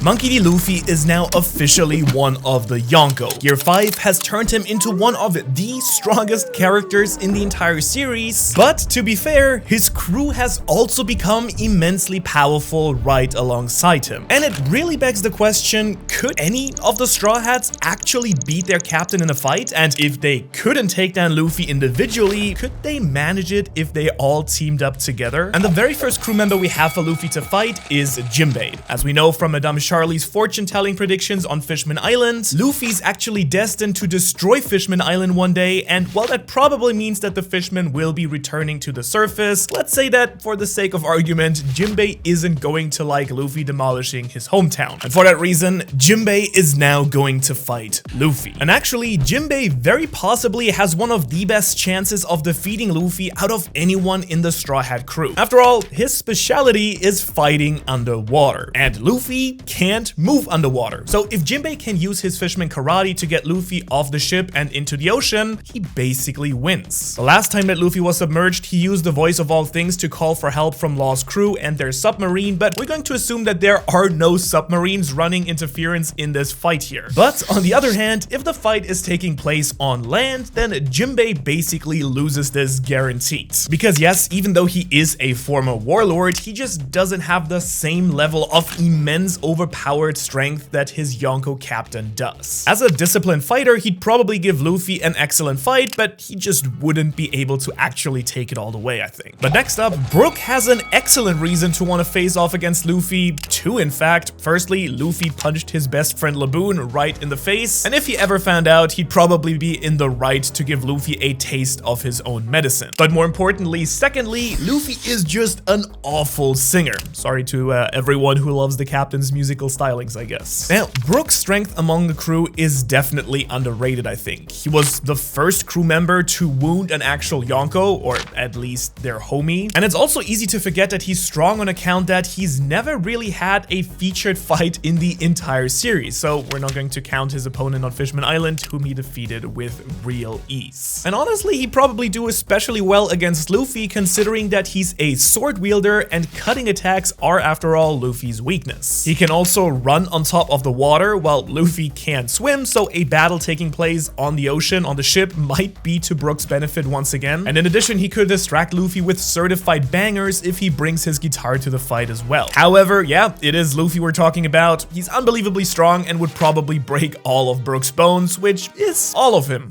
Monkey D. Luffy is now officially one of the Yonko. Year 5 has turned him into one of the strongest characters in the entire series, but to be fair, his crew has also become immensely powerful right alongside him. And it really begs the question, could any of the Straw Hats actually beat their captain in a fight? And if they couldn't take down Luffy individually, could they manage it if they all teamed up together? And the very first crew member we have for Luffy to fight is Jimbe. As we know from Madame Charlie's fortune-telling predictions on Fishman Island, Luffy's actually destined to destroy Fishman Island one day, and while that probably means that the Fishman will be returning to the surface, let's say that for the sake of argument, Jimbe isn't going to like Luffy demolishing his hometown. And for that reason, Jimbe is now going to fight Luffy. And actually, Jimbe very possibly has one of the best chances of defeating Luffy out of anyone in the Straw Hat crew. After all, his specialty is fighting underwater, and Luffy can't move underwater. So if Jimbe can use his fisherman karate to get Luffy off the ship and into the ocean, he basically wins. The last time that Luffy was submerged, he used the voice of all things to call for help from Law's crew and their submarine, but we're going to assume that there are no submarines running interference in this fight here. But on the other hand, if the fight is taking place on land, then Jimbe basically loses this guaranteed. Because yes, even though he is a former warlord, he just doesn't have the same level of immense overpowered strength that his Yonko captain does. As a disciplined fighter, he'd probably give Luffy an excellent fight, but he just wouldn't be able to actually take it all the way, I think. But next up, Brook has an excellent reason to want to face off against Luffy, two in fact. Firstly, Luffy punched his best friend Laboon right in the face, and if he ever found out, he'd probably be in the right to give Luffy a taste of his own medicine. But more importantly, secondly, Luffy is just an awful singer. Sorry to everyone who loves the captain's musical stylings, I guess. Now, Brook's strength among the crew is definitely underrated, I think. He was the first crew member to wound an actual Yonko, or at least their homie. And it's also easy to forget that he's strong on account that he's never really had a featured fight in the entire series. So we're not going to count his opponent on Fishman Island, whom he defeated with real ease. And honestly, he'd probably do especially well against Luffy, considering that he's a sword wielder and cutting attacks are, after all, Luffy's weakness. He can also run on top of the water, while Luffy can't swim, so a battle taking place on the ocean, on the ship, might be to Brook's benefit once again. And in addition, he could distract Luffy with certified bangers if he brings his guitar to the fight as well. However, yeah, it is Luffy we're talking about. He's unbelievably strong and would probably break all of Brook's bones, which is all of him.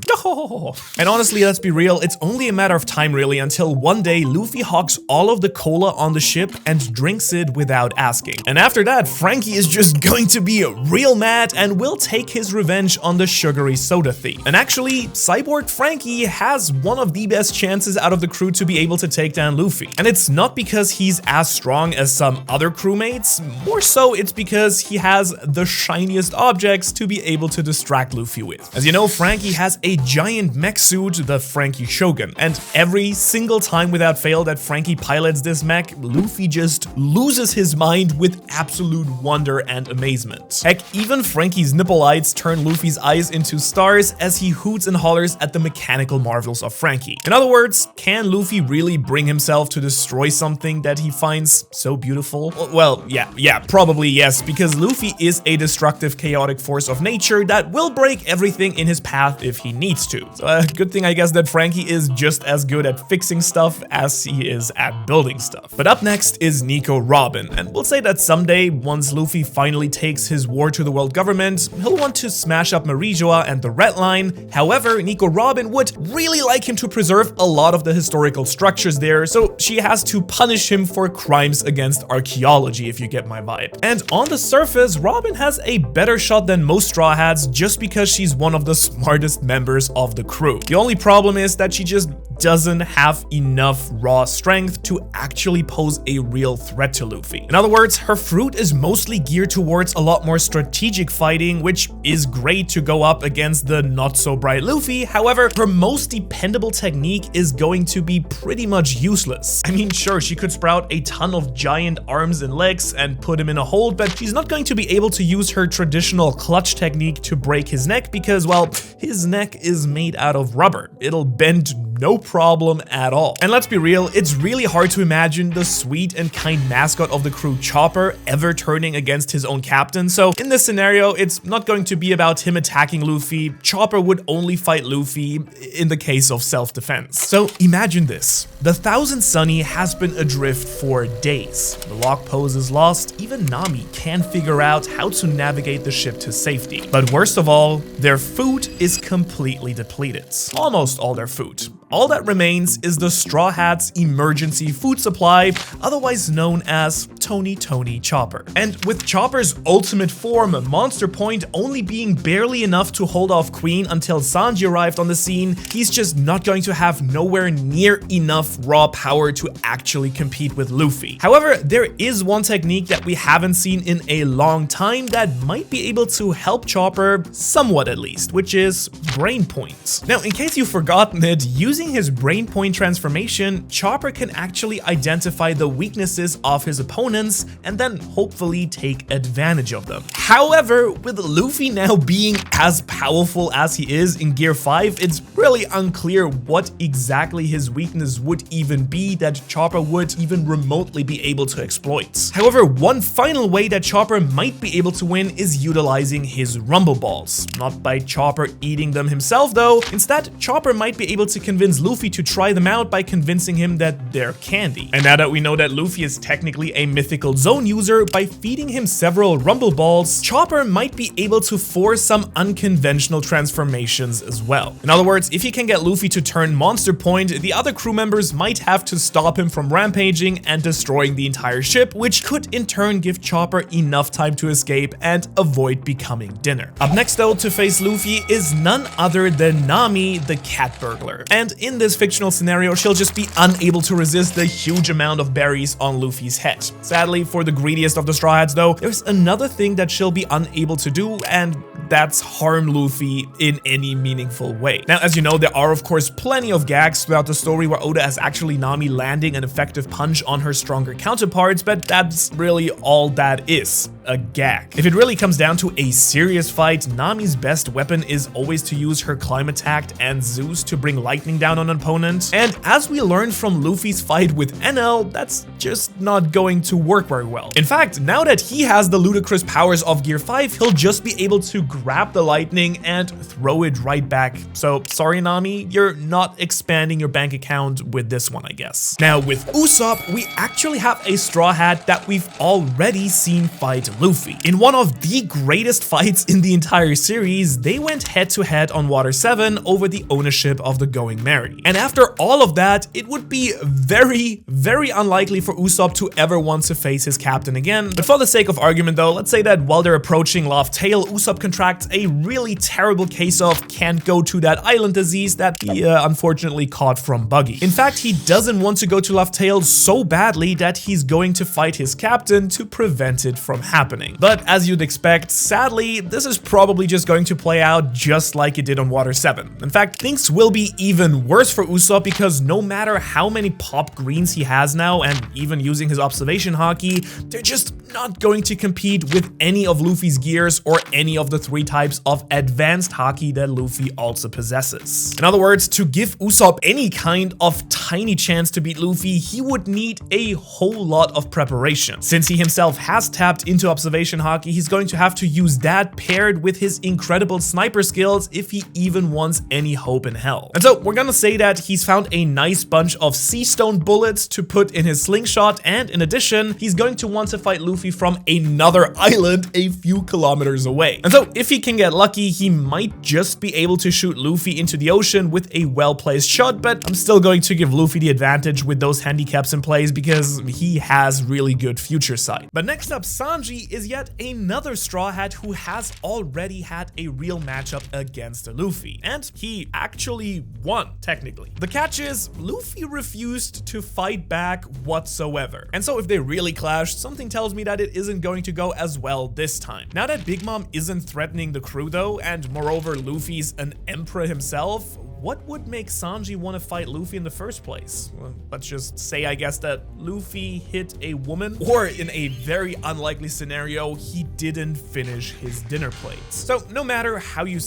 And honestly, let's be real, it's only a matter of time really until one day Luffy hawks all of the cola on the ship and drinks it without asking. And after that, Frankie is just going to be real mad and will take his revenge on the sugary soda thief. And actually, Cyborg Frankie has one of the best chances out of the crew to be able to take down Luffy. And it's not because he's as strong as some other crewmates, more so it's because he has the shiniest objects to be able to distract Luffy with. As you know, Frankie has a giant mech suit, the Frankie Shogun, and every single time without fail that Frankie pilots this mech, Luffy just loses his mind with absolute wonder and amazement. Heck, even Frankie's nipple lights turn Luffy's eyes into stars as he hoots and hollers at the mechanical marvels of Frankie. In other words, can Luffy really bring himself to destroy something that he finds so beautiful? Well, yeah, probably yes, because Luffy is a destructive, chaotic force of nature that will break everything in his path if he needs to. So good thing I guess that Frankie is just as good at fixing stuff as he is at building stuff. But up next is Nico Robin, and we'll say that someday, once Luffy finally takes his war to the world government, he'll want to smash up Marijoa and the Red Line. However, Nico Robin would really like him to preserve a lot of the historical structures there, so she has to punish him for crimes against archaeology, if you get my vibe. And on the surface, Robin has a better shot than most Straw Hats just because she's one of the smartest members of the crew. The only problem is that she just doesn't have enough raw strength to actually pose a real threat to Luffy. In other words, her fruit is mostly geared towards a lot more strategic fighting, which is great to go up against the not so bright Luffy. However, her most dependable technique is going to be pretty much useless. I mean, sure, she could sprout a ton of giant arms and legs and put him in a hold, but she's not going to be able to use her traditional clutch technique to break his neck because, well, his neck is made out of rubber. It'll bend no problem at all. And let's be real, it's really hard to imagine the sweet and kind mascot of the crew, Chopper, ever turning against his own captain. So in this scenario, it's not going to be about him attacking Luffy. Chopper would only fight Luffy in the case of self-defense. So imagine this. The Thousand Sunny has been adrift for days. The lock pose is lost. Even Nami can't figure out how to navigate the ship to safety. But worst of all, their food is completely depleted. Almost all their food. All that remains is the Straw Hat's emergency food supply, otherwise known as Tony Chopper. And with Chopper's ultimate form, Monster Point, only being barely enough to hold off Queen until Sanji arrived on the scene, he's just not going to have nowhere near enough raw power to actually compete with Luffy. However, there is one technique that we haven't seen in a long time that might be able to help Chopper, somewhat at least, which is Brain Point. Now, in case you've forgotten it, using his Brain Point transformation, Chopper can actually identify the weaknesses of his opponents and then hopefully take advantage of them. However, with Luffy now being as powerful as he is in Gear 5, it's really unclear what exactly his weakness would even be that Chopper would even remotely be able to exploit. However, one final way that Chopper might be able to win is utilizing his Rumble Balls. Not by Chopper eating them himself though, instead Chopper might be able to convince Luffy to try them out by convincing him that they're candy. And now that we know that Luffy is technically a mythical zone user, by feeding him several Rumble Balls, Chopper might be able to force some unconventional transformations as well. In other words, if he can get Luffy to turn Monster Point, the other crew members might have to stop him from rampaging and destroying the entire ship, which could in turn give Chopper enough time to escape and avoid becoming dinner. Up next though to face Luffy is none other than Nami, the cat burglar. And in this fictional scenario, she'll just be unable to resist the huge amount of berries on Luffy's head. Sadly, for the greediest of the Straw Hats though, there's another thing that she'll be unable to do, and that's harm Luffy in any meaningful way. Now, as you know, there are of course plenty of gags throughout the story where Oda has actually Nami landing an effective punch on her stronger counterparts, but that's really all that is. A gag. If it really comes down to a serious fight, Nami's best weapon is always to use her Climb Attack and Zeus to bring lightning down on an opponent. And as we learned from Luffy's fight with Enel, that's just not going to work very well. In fact, now that he has the ludicrous powers of Gear 5, he'll just be able to grab the lightning and throw it right back. So sorry Nami, you're not expanding your bank account with this one, I guess. Now with Usopp, we actually have a Straw Hat that we've already seen fight Luffy. In one of the greatest fights in the entire series, they went head to head on Water 7 over the ownership of the Going Merry. And after all of that, it would be very unlikely for Usopp to ever want to face his captain again. But for the sake of argument though, let's say that while they're approaching Laugh Tale, Usopp contracts a really terrible case of can't go to that island disease that he unfortunately caught from Buggy. In fact, he doesn't want to go to Laugh Tale so badly that he's going to fight his captain to prevent it from happening. But as you'd expect, sadly, this is probably just going to play out just like it did on Water 7. In fact, things will be even worse for Usopp because no matter how many pop greens he has now, and even using his observation haki, they're just not going to compete with any of Luffy's gears or any of the 3 types of advanced haki that Luffy also possesses. In other words, to give Usopp any kind of tiny chance to beat Luffy, he would need a whole lot of preparation. Since he himself has tapped into observation haki, he's going to have to use that paired with his incredible sniper skills if he even wants any hope in hell. And so we're gonna say that he's found a nice bunch of sea stone bullets to put in his slingshot, and in addition, he's going to want to fight Luffy from another island a few kilometers away. And so if he can get lucky, he might just be able to shoot Luffy into the ocean with a well-placed shot, but I'm still going to give Luffy the advantage with those handicaps in place because he has really good future sight. But next up, Sanji is yet another Straw Hat who has already had a real matchup against Luffy, and he actually won, technically. The catch is, Luffy refused to fight back whatsoever. And so if they really clashed, something tells me that it isn't going to go as well this time. Now that Big Mom isn't threatening the crew though, and moreover Luffy's an emperor himself, what would make Sanji want to fight Luffy in the first place? Well, let's just say, I guess, that Luffy hit a woman, or in a very unlikely scenario, he didn't finish his dinner plate. So no matter how you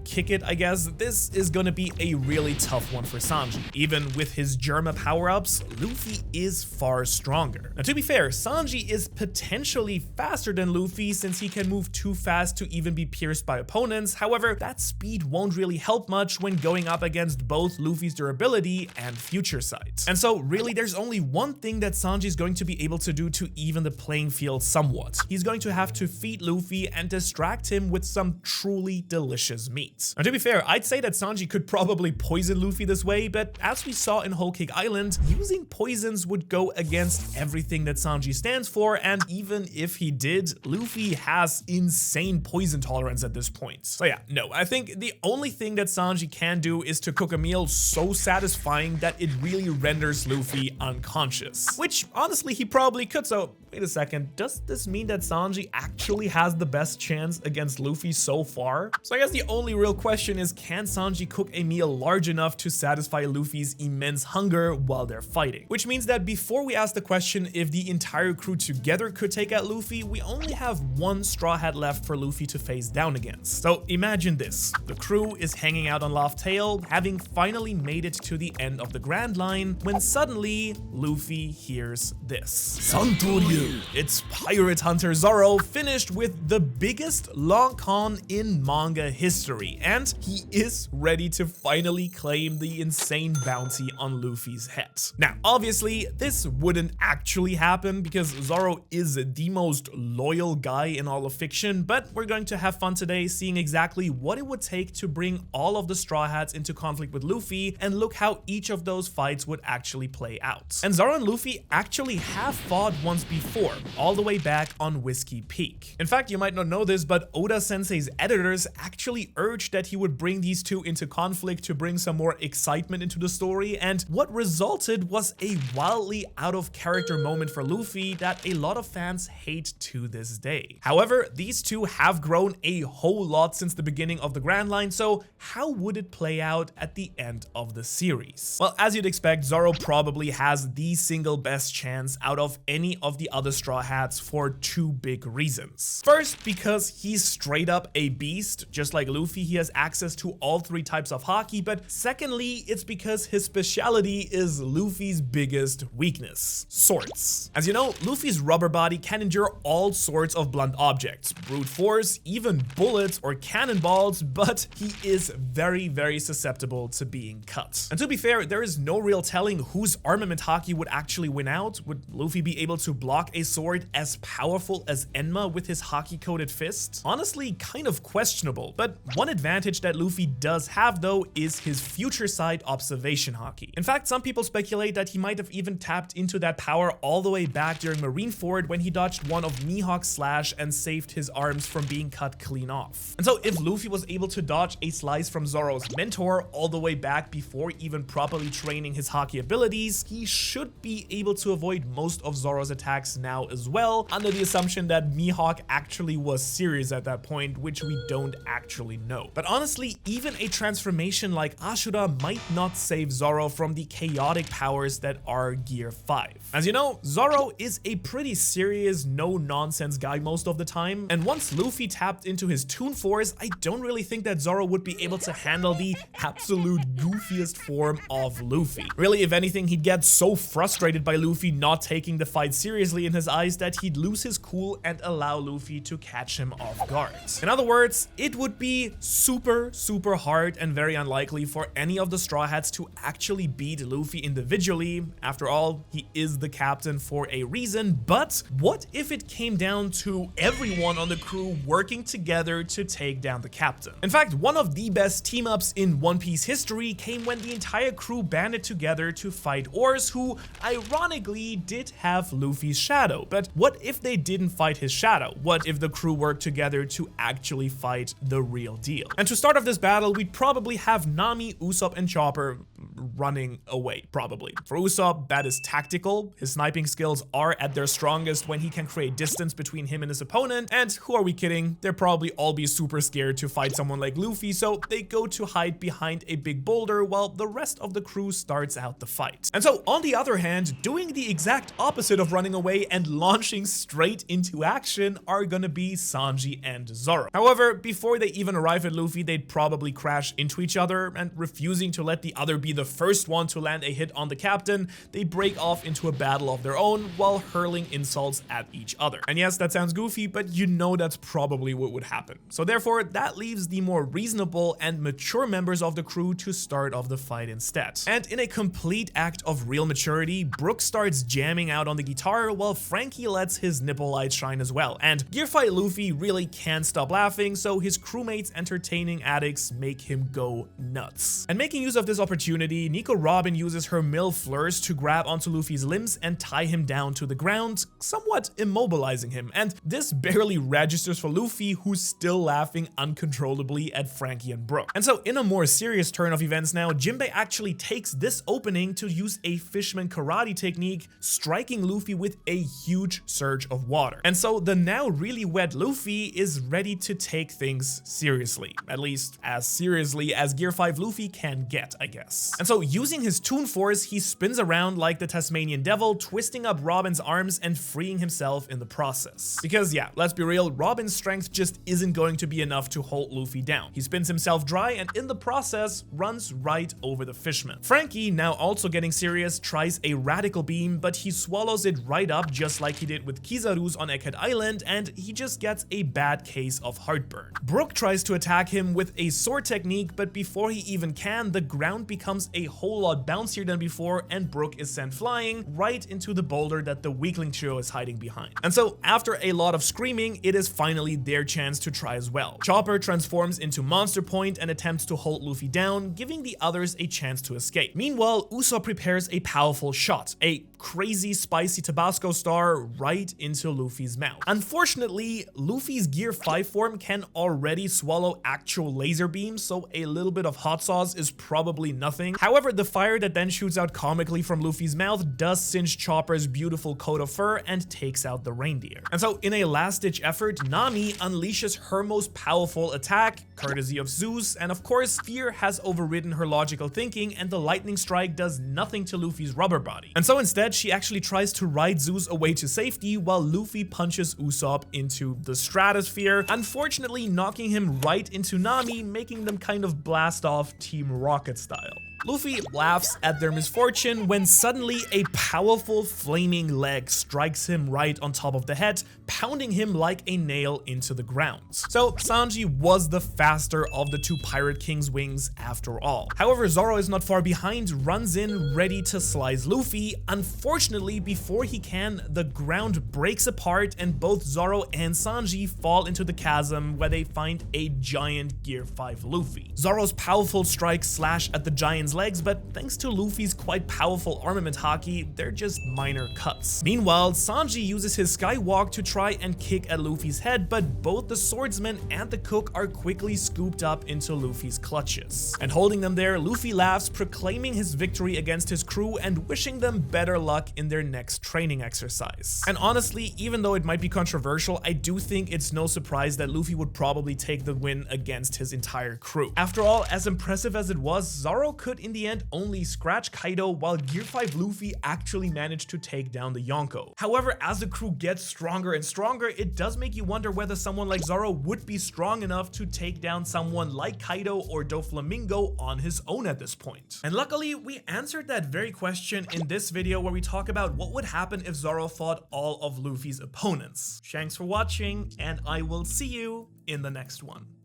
kick it, I guess, this is gonna be a really tough one for Sanji. Even with his Germa power-ups, Luffy is far stronger. Now, to be fair, Sanji is potentially faster than Luffy since he can move too fast to even be pierced by opponents. However, that speed won't really help much when going up against both Luffy's durability and future sight. And so really there's only one thing that Sanji is going to be able to do to even the playing field somewhat. He's going to have to feed Luffy and distract him with some truly delicious meat. Now, to be fair, I'd say that Sanji could probably poison Luffy this way, but as we saw in Whole Cake Island, using poisons would go against everything that Sanji stands for, and even if he did, Luffy has insane poison tolerance at this point. So yeah, no, I think the only thing that Sanji can do is to cook a meal so satisfying that it really renders Luffy unconscious. Which, honestly, he probably could. So wait a second, does this mean that Sanji actually has the best chance against Luffy so far? So I guess the only real question is, can Sanji cook a meal large enough to satisfy Luffy's immense hunger while they're fighting? Which means that before we ask the question if the entire crew together could take out Luffy, we only have one Straw Hat left for Luffy to face down against. So imagine this, the crew is hanging out on Laugh Tale, having finally made it to the end of the Grand Line, when suddenly Luffy hears this. Santoryu! It's Pirate Hunter Zoro, finished with the biggest long con in manga history, and he is ready to finally claim the insane bounty on Luffy's head. Now, obviously, this wouldn't actually happen because Zoro is the most loyal guy in all of fiction, but we're going to have fun today seeing exactly what it would take to bring all of the Straw Hats into conflict with Luffy, and look how each of those fights would actually play out. And Zoro and Luffy actually have fought once before, all the way back on Whiskey Peak. In fact, you might not know this, but Oda Sensei's editors actually urged that he would bring these two into conflict to bring some more excitement into the story, and what resulted was a wildly out of character moment for Luffy that a lot of fans hate to this day. However, these two have grown a whole lot since the beginning of the Grand Line, so how would it play out at the end of the series? Well, as you'd expect, Zoro probably has the single best chance out of any of the other Straw Hats for two big reasons. First, because he's straight up a beast. Just like Luffy, he has access to all three types of haki, but secondly, it's because his speciality is Luffy's biggest weakness: swords. As you know, Luffy's rubber body can endure all sorts of blunt objects, brute force, even bullets or cannonballs, but he is very susceptible to being cut. And to be fair, there is no real telling whose armament haki would actually win out. Would Luffy be able to block a sword as powerful as Enma with his haki-coated fist? Honestly, kind of questionable, but one advantage that Luffy does have though is his future sight observation haki. In fact, some people speculate that he might have even tapped into that power all the way back during Marineford when he dodged one of Mihawk's slash and saved his arms from being cut clean off. And so if Luffy was able to dodge a slice from Zoro's mentor all the way back before even properly training his haki abilities, he should be able to avoid most of Zoro's attacks now as well, under the assumption that Mihawk actually was serious at that point, which we don't actually know. But honestly, even a transformation like Ashura might not save Zoro from the chaotic powers that are Gear 5. As you know, Zoro is a pretty serious, no-nonsense guy most of the time, and once Luffy tapped into his Toon Force, I don't really think that Zoro would be able to handle the absolute goofiest form of Luffy. Really, if anything, he'd get so frustrated by Luffy not taking the fight seriously in his eyes that he'd lose his cool and allow Luffy to catch him off guard. In other words, it would be super hard and very unlikely for any of the Straw Hats to actually beat Luffy individually. After all, he is the captain for a reason, but what if it came down to everyone on the crew working together to take down the captain? In fact, one of the best team-ups in One Piece history came when the entire crew banded together to fight Oars, who ironically did have Luffy's shadow. But what if they didn't fight his shadow? What if the crew worked together to actually fight the real deal? And to start off this battle, we'd probably have Nami, Usopp, and Chopper, running away, probably. For Usopp, that is tactical. His sniping skills are at their strongest when he can create distance between him and his opponent, and who are we kidding? They'll probably all be super scared to fight someone like Luffy, so they go to hide behind a big boulder while the rest of the crew starts out the fight. And so, on the other hand, doing the exact opposite of running away and launching straight into action are gonna be Sanji and Zoro. However, before they even arrive at Luffy, they'd probably crash into each other, and refusing to let the other be the first one to land a hit on the captain, they break off into a battle of their own while hurling insults at each other. And yes, that sounds goofy, but you know that's probably what would happen. So therefore, that leaves the more reasonable and mature members of the crew to start off the fight instead. And in a complete act of real maturity, Brook starts jamming out on the guitar while Frankie lets his nipple light shine as well. And Gear Fight Luffy really can't stop laughing, so his crewmates entertaining addicts make him go nuts. And making use of this opportunity, Nico Robin uses her mill flurs to grab onto Luffy's limbs and tie him down to the ground, somewhat immobilizing him. And this barely registers for Luffy, who's still laughing uncontrollably at Frankie and Brook. And so in a more serious turn of events now, Jimbe actually takes this opening to use a fisherman karate technique, striking Luffy with a huge surge of water. And so the now really wet Luffy is ready to take things seriously, at least as seriously as Gear 5 Luffy can get, I guess. And so using his Toon Force, he spins around like the Tasmanian devil, twisting up Robin's arms and freeing himself in the process. Because yeah, let's be real, Robin's strength just isn't going to be enough to hold Luffy down. He spins himself dry and in the process runs right over the fisherman. Frankie, now also getting serious, tries a radical beam, but he swallows it right up just like he did with Kizaru's on Egghead Island, and he just gets a bad case of heartburn. Brook tries to attack him with a sword technique, but before he even can, the ground becomes a whole lot bouncier than before and Brook is sent flying right into the boulder that the weakling trio is hiding behind. And so after a lot of screaming, it is finally their chance to try as well. Chopper transforms into Monster Point and attempts to hold Luffy down, giving the others a chance to escape. Meanwhile, Usopp prepares a powerful shot, a crazy spicy Tabasco star right into Luffy's mouth. Unfortunately, Luffy's Gear 5 form can already swallow actual laser beams, so a little bit of hot sauce is probably nothing. However, the fire that then shoots out comically from Luffy's mouth does singe Chopper's beautiful coat of fur and takes out the reindeer. And so in a last-ditch effort, Nami unleashes her most powerful attack, courtesy of Zeus, and of course, fear has overridden her logical thinking and the lightning strike does nothing to Luffy's rubber body. And so instead, she actually tries to ride Zeus away to safety while Luffy punches Usopp into the stratosphere, unfortunately knocking him right into Nami, making them kind of blast off Team Rocket style. Luffy laughs at their misfortune when suddenly a powerful flaming leg strikes him right on top of the head, pounding him like a nail into the ground. So Sanji was the faster of the two Pirate King's wings after all. However, Zoro is not far behind, runs in ready to slice Luffy. Unfortunately, before he can, the ground breaks apart and both Zoro and Sanji fall into the chasm where they find a giant Gear 5 Luffy. Zoro's powerful strikes slash at the giant's legs, but thanks to Luffy's quite powerful armament haki, they're just minor cuts. Meanwhile, Sanji uses his skywalk to try and kick at Luffy's head, but both the swordsman and the cook are quickly scooped up into Luffy's clutches. And holding them there, Luffy laughs, proclaiming his victory against his crew and wishing them better luck in their next training exercise. And honestly, even though it might be controversial, I do think it's no surprise that Luffy would probably take the win against his entire crew. After all, as impressive as it was, Zoro could in the end only scratch Kaido, while Gear 5 Luffy actually managed to take down the Yonko. However, as the crew gets stronger and stronger, it does make you wonder whether someone like Zoro would be strong enough to take down someone like Kaido or Doflamingo on his own at this point. And luckily, we answered that very question in this video where we talk about what would happen if Zoro fought all of Luffy's opponents. Thanks for watching, and I will see you in the next one.